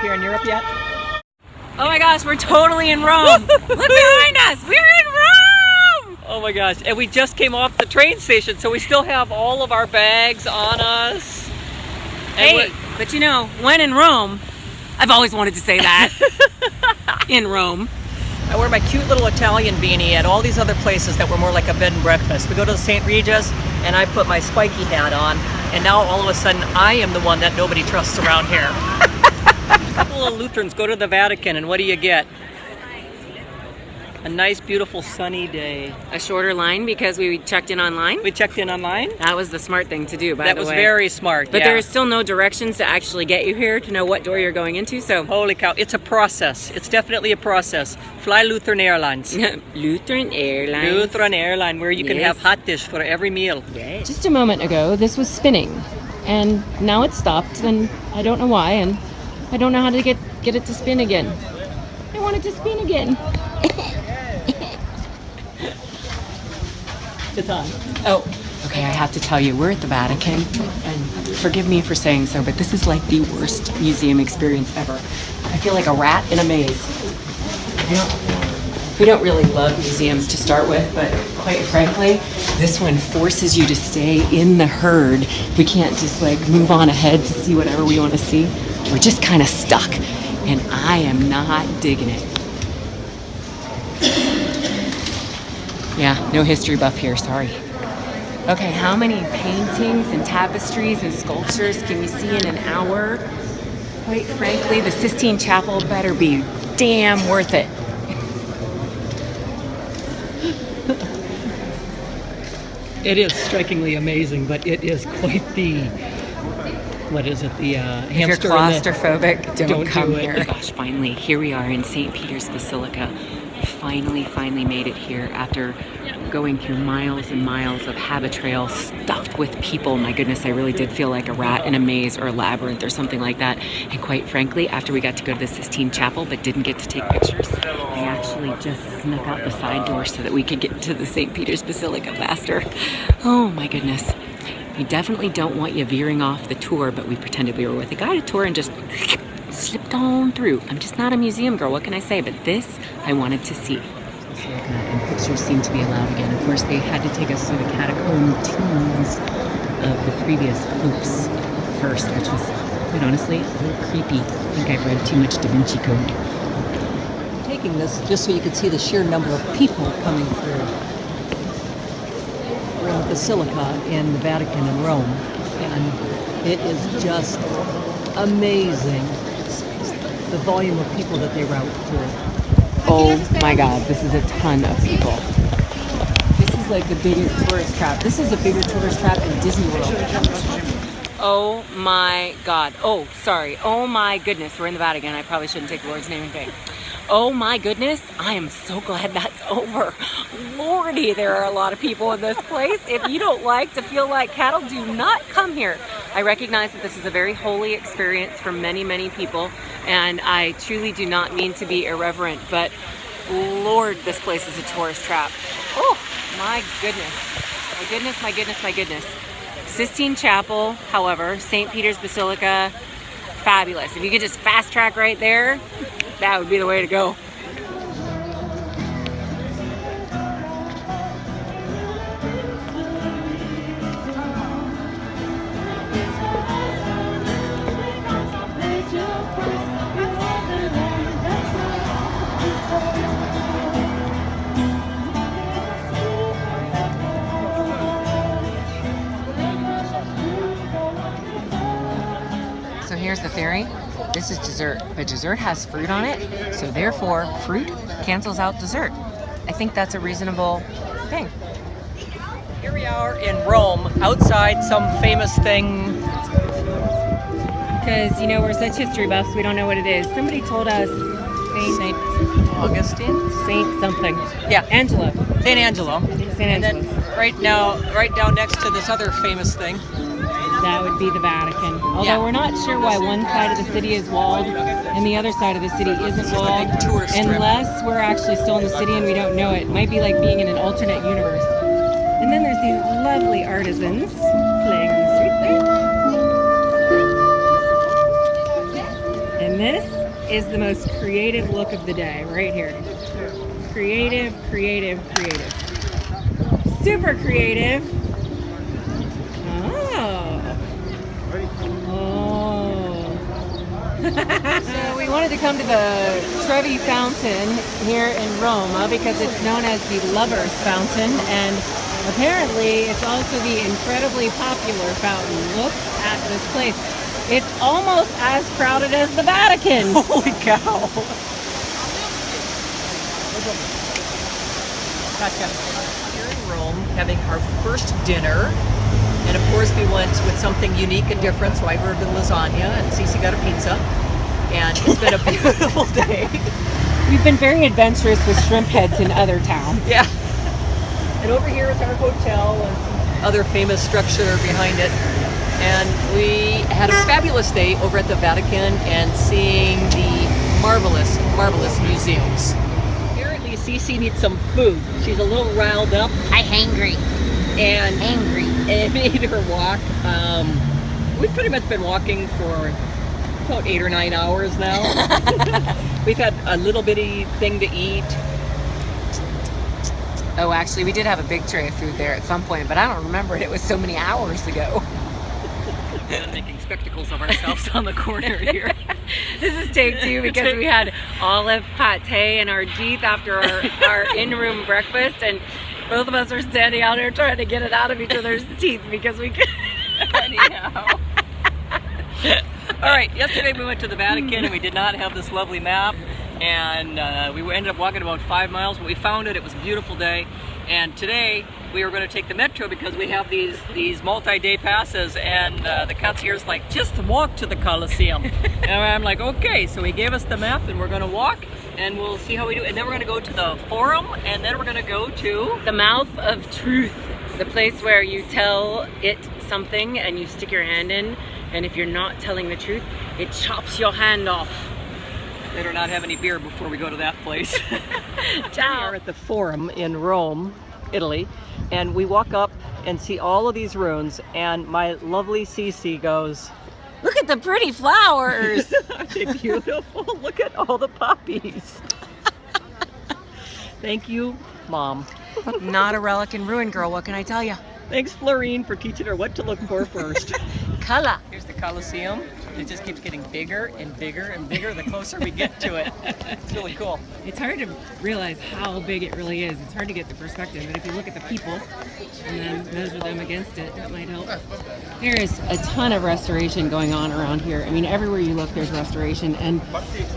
here in Europe yet? Oh my gosh, we're totally in Rome. Look behind us, we're in Rome! Oh my gosh, and we just came off the train station, so we still have all of our bags on us. And hey, but you know, when in Rome, I've always wanted to say that. In Rome. I wear my cute little Italian beanie at all these other places that were more like a bed and breakfast. We go to the St. Regis, and I put my spiky hat on, and now all of a sudden I am the one that nobody trusts around here. A couple of Lutherans go to the Vatican, and what do you get? A nice, beautiful, sunny day. A shorter line because we checked in online? We checked in online. That was the smart thing to do, by the way. That was very smart, But yeah. there is still no directions to actually get you here to know what door you're going into, so... Holy cow, it's a process. It's definitely a process. Fly Lutheran Airlines. Lutheran Airlines. Lutheran Airline, where you can Yes. have hot dish for every meal. Yes. Just a moment ago, this was spinning, and now it's stopped, and I don't know why, and I don't know how to get it to spin again. I want it to spin again. It's on. Oh, okay, I have to tell you, we're at the Vatican, and forgive me for saying so, but this is like the worst museum experience ever. I feel like a rat in a maze. We don't really love museums to start with, but quite frankly, this one forces you to stay in the herd. We can't just like move on ahead to see whatever we want to see. We're just kind of stuck, and I am not digging it. Yeah, no history buff here, sorry. Okay, how many paintings and tapestries and sculptures can we see in an hour? Quite frankly, the Sistine Chapel better be damn worth it. It is strikingly amazing, but it is quite the... What is it? The If you're hamster claustrophobic, don't come do it. here. Gosh, finally, here we are in St. Peter's Basilica. Finally made it here after going through miles and miles of habit trail stuffed with people. My goodness, I really did feel like a rat in a maze or a labyrinth or something like that. And quite frankly, after we got to go to the Sistine Chapel but didn't get to take pictures, I actually just snuck out the side door so that we could get to the St. Peter's Basilica faster. Oh my goodness. We definitely don't want you veering off the tour, but we pretended we were with a guided tour and just slipped on through. I'm just not a museum girl, what can I say? But this, I wanted to see. And pictures seem to be allowed again. Of course, they had to take us through the catacomb tombs of the previous popes first, which was, quite honestly, a little creepy. I think I've read too much Da Vinci Code. Taking this just so you could see the sheer number of people coming through. We're in the Basilica in the Vatican in Rome, and it is just amazing the volume of people that they route through. Oh my God, this is a ton of people. This is like the biggest tourist trap. This is a bigger tourist trap than Disney World. Oh my God. Oh, sorry. Oh my goodness. We're in the Vatican. I probably shouldn't take the Lord's name in vain. Oh my goodness. I am so glad that's over. Lordy, there are a lot of people in this place. If you don't like to feel like cattle, do not come here. I recognize that this is a very holy experience for many, many people, and I truly do not mean to be irreverent, but Lord, this place is a tourist trap. Oh, my goodness. My goodness, my goodness, my goodness. Sistine Chapel, however, St. Peter's Basilica, fabulous. If you could just fast track right there, that would be the way to go. So here's the theory. This is dessert, but dessert has fruit on it, so therefore fruit cancels out dessert. I think that's a reasonable thing. Here we are in Rome, outside some famous thing. Because, you know, we're such history buffs, we don't know what it is. Somebody told us St. Augustine? Saint something. Yeah, Angelo. St. Angelo. St. And Angelo. then right down next to this other famous thing. That would be the Vatican. Although Yeah. we're not sure why one side of the city is walled and the other side of the city isn't just a walled. big tourist strip. Unless we're actually still in the city and we don't know it. It might be like being in an alternate universe. And then there's these lovely artisans playing on the street there. And this is the most creative look of the day, right here. Creative, creative, creative. Super creative. So we wanted to come to the Trevi Fountain here in Rome because it's known as the Lover's Fountain, and apparently it's also the incredibly popular fountain. Look at this place. It's almost as crowded as the Vatican. Holy cow. Gotcha. Here in Rome, having our first dinner. And of course we went with something unique and different, so I ordered lasagna and Cece got a pizza. And it's been a beautiful day. We've been very adventurous with shrimp heads in other towns. Yeah. And over here is our hotel and some other famous structure behind it. And we had a fabulous day over at the Vatican and seeing the marvelous, marvelous museums. Apparently Cece needs some food. She's a little riled up. I'm hangry. And Angry. it made her walk. We've pretty much been walking for about 8 or 9 hours now. We've had a little bitty thing to eat. Oh, actually, we did have a big tray of food there at some point, but I don't remember it. It was so many hours ago. And making spectacles of ourselves on the corner here. This is take 2 because we had olive pate in our teeth after our in-room breakfast, and both of us are standing out here trying to get it out of each other's teeth because we couldn't. Anyhow. All right, yesterday we went to the Vatican and we did not have this lovely map, and we ended up walking about 5 miles, but we found it. It was a beautiful day, and today we were going to take the metro because we have these multi-day passes, and the concierge is like, just walk to the Colosseum. And I'm like, okay, so he gave us the map and we're going to walk and we'll see how we do. And then we're going to go to the Forum, and then we're going to go to The mouth of truth, the place where you tell it something and you stick your hand in, and if you're not telling the truth, it chops your hand off. Better not have any beer before we go to that place. Ciao. We are at the Forum in Rome, Italy, and we walk up and see all of these ruins, and my lovely Cece goes, Look at the pretty flowers. aren't they beautiful? Look at all the poppies. Thank you, Mom. Not a relic and ruin, girl. What can I tell you? Thanks, Florine, for teaching her what to look for first. Color. Here's the Colosseum. It just keeps getting bigger and bigger and bigger the closer we get to it. It's really cool. It's hard to realize how big it really is. It's hard to get the perspective, but if you look at the people and then measure them against it, that might help. There is a ton of restoration going on around here. I mean, everywhere you look, there's restoration. And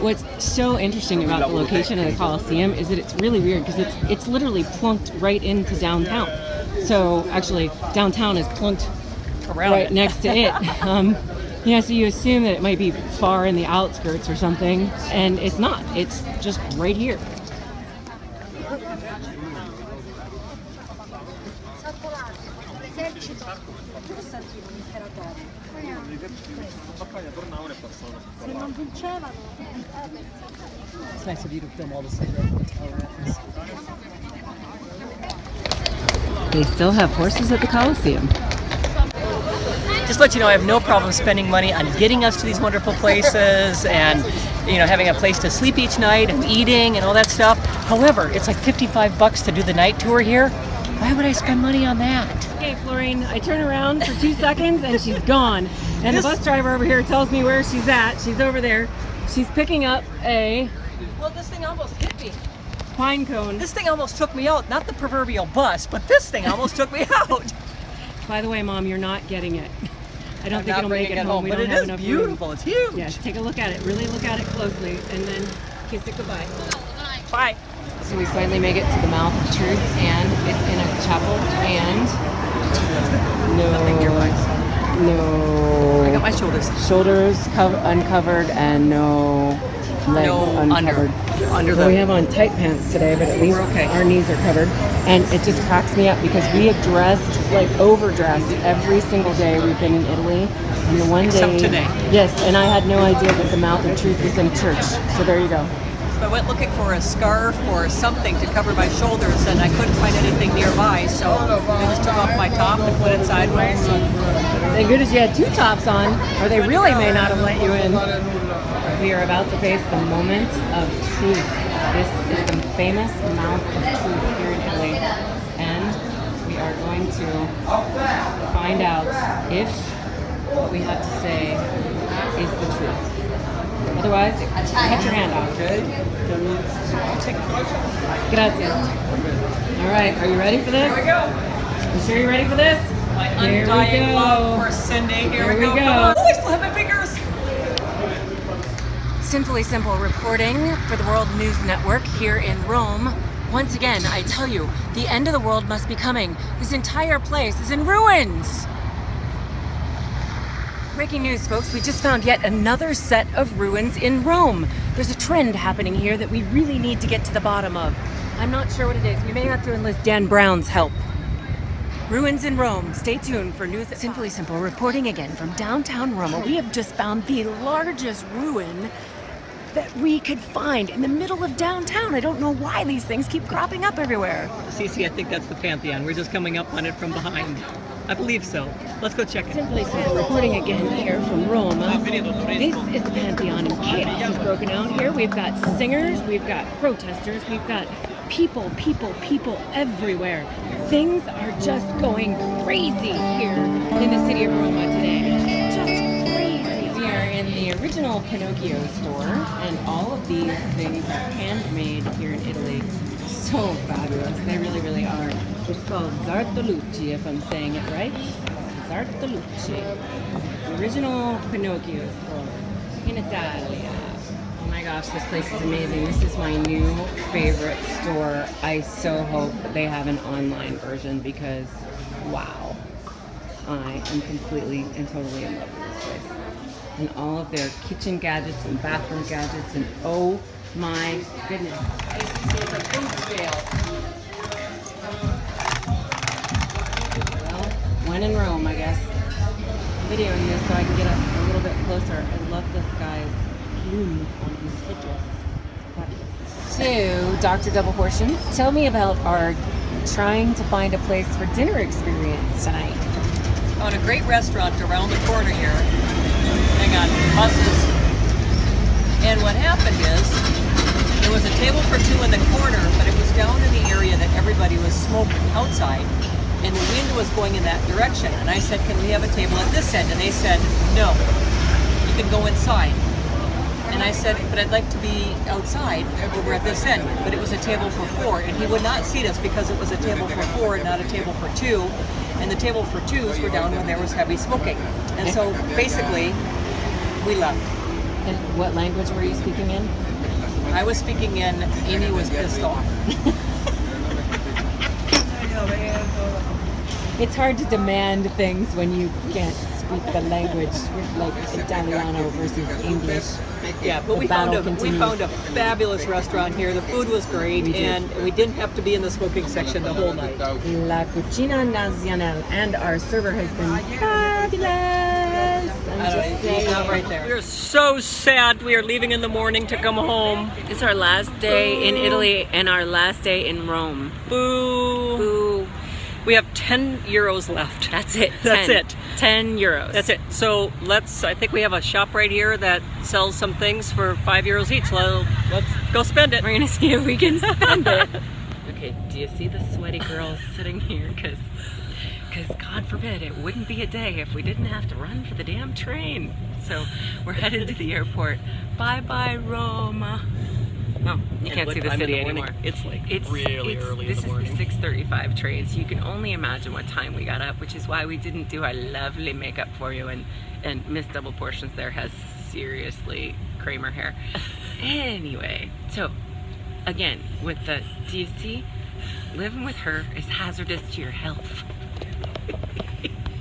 what's so interesting about the location of the Colosseum is that it's really weird because it's literally plunked right into downtown. So actually, downtown is plunked Around right it. next to it. So you assume that it might be far in the outskirts or something, and it's not. It's just right here. It's nice of you to film all this cigarettes. They still have horses at the Colosseum. Just to let you know, I have no problem spending money on getting us to these wonderful places and, having a place to sleep each night and eating and all that stuff. However, it's like $55 to do the night tour here. Why would I spend money on that? Okay, Florine, I turn around for 2 seconds and she's gone. And the bus driver over here tells me where she's at. She's over there. She's picking up a Well, this thing almost hit me. pine cone. This thing almost took me out. Not the proverbial bus, but this thing almost took me out. By the way, Mom, you're not getting it. I don't I'm think not it'll make bringing it home. We but don't it have is enough beautiful. room. It's huge. Yes, take a look at it. Really look at it closely, and then kiss it goodbye. Bye. So we finally make it to the mouth of truth, and it's in a chapel, and I got my shoulders. shoulders uncovered, and no legs uncovered. Under Well, we the. have on tight pants today, but at least We're okay. our knees are covered. And it just cracks me up because we have dressed, like overdressed, every single day we've been in Italy. And the one Except day, today. yes, and I had no idea that the Mouth of Truth was in a church. So there you go. I went looking for a scarf or something to cover my shoulders, and I couldn't find anything nearby. So I just took off my top and put it sideways. Thank goodness you had 2 tops on, or they really may not have let you in. We are about to face the moment of truth. This is the famous mouth of truth here in Italy. And we are going to find out if what we have to say is the truth. Otherwise, cut your hand off. Grazie. All right, are you ready for this? Here we go. You sure you're ready for this? My Here we undying go. love for Cindy. Here we go. go. Come on. Oh, I still have my fingers. Simply Simple reporting for the World News Network here in Rome. Once again, I tell you, the end of the world must be coming. This entire place is in ruins. Breaking news, folks. We just found yet another set of ruins in Rome. There's a trend happening here that we really need to get to the bottom of. I'm not sure what it is. We may have to enlist Dan Brown's help. Ruins in Rome. Stay tuned for news. Simply Simple reporting again from downtown Rome. We have just found the largest ruin that we could find in the middle of downtown. I don't know why these things keep cropping up everywhere. Cece, I think that's the Pantheon. We're just coming up on it from behind. I believe so. Let's go check it. Simply Simple reporting again here from Rome. This is the Pantheon, and chaos has broken out here. We've got singers, we've got protesters, we've got people everywhere. Things are just going crazy here in the city of Roma today. Just crazy. We are in the original Pinocchio store, and all of these things are handmade here in Italy. So fabulous. They really are. It's called Zartolucci, if I'm saying it right. Zartolucci. The original Pinocchio store in Italia. Oh my gosh, this place is amazing. This is my new favorite store. I so hope they have an online version because, wow. I am completely and totally in love with this place. And all of their kitchen gadgets and bathroom gadgets, and oh my goodness. It's a food scale. Well, when in Rome, I guess. I'm videoing this so I can get up a little bit closer. I love this guy's plume on his headdress. So, Dr. Double Portions, tell me about our trying to find a place for dinner experience tonight. On a great restaurant around the corner here. Hang on, buses. And what happened is, there was a table for two in the corner, but it was down in the area that everybody was smoking outside, and the wind was going in that direction. And I said, can we have a table at this end? And they said, no, you can go inside. And I said, but I'd like to be outside over at this end. But it was a table for four, and he would not seat us because it was a table for four and not a table for two. And the table for twos were down when there was heavy smoking. And so basically, we left. And what language were you speaking in? I was speaking in, Amy was pissed off. It's hard to demand things when you can't speak the language, like Italiano versus English. Yeah, but we found a fabulous restaurant here. The food was great, and we didn't have to be in the smoking section the whole night. La Cucina Nazionale, and our server has been fabulous. I'm just saying. Not right there. We're so sad we are leaving in the morning to come home. It's our last day in Italy and our last day in Rome. Boo. Boo. We have 10 euros left. That's it. That's it. 10 euros. That's it. So I think we have a shop right here that sells some things for 5 euros each. Let's go spend it. We're gonna see if we can spend it. Okay, do you see the sweaty girls sitting here? Because God forbid, it wouldn't be a day if we didn't have to run for the damn train. So we're headed to the airport. Bye-bye, Roma. Oh, you can't see the city anymore. It's really early This in the morning. is the 6:35 train, so you can only imagine what time we got up, which is why we didn't do our lovely makeup for you. And Miss Double Portions there has seriously Kramer hair. Anyway, so again, with the, do you see? Living with her is hazardous to your health.